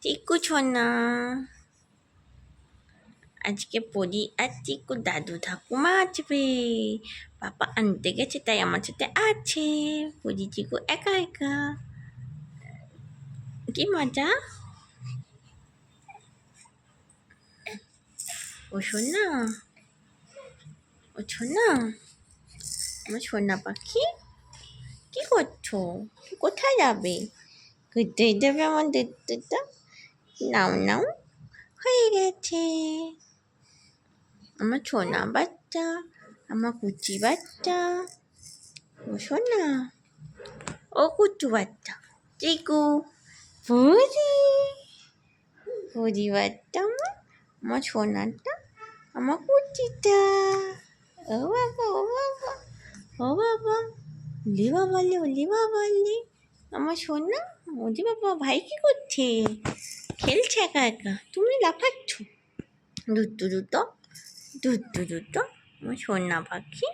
চিকু সোনা, আজকে পরি আর চিকু দাদু ঠাকুমা আসবে। পাপা আনতে গেছে তাই আমার সাথে আছে। পরি চিকু একা একা, কি মজা। ও সোনা, ও সোনা, আমার সোনা পাখি কি করছো? কোথায় যাবে? কোথায় যাবে আমার দুধটা? নাও নাও, হয়ে গেছে। আমার সোনা বাচ্চা, আমার কুচি বাচ্চা। ও সোনা, ও কুচু বাচ্চা চিকু, পুরি পুরি বাচ্চা আমার সোনাটা, আমার কুচিটা। ও বাবা, ও বাবা, ও বাবা, ওলি বাবা লে, ওলি বাবা লে, আমার সোনা। ওলি বাবা, ভাই কি করছে? খেলছে একা একা, তুমি লাফাচ্ছ। দুটো দুটো, দুটো দুটো, আমার সোনা পাখি।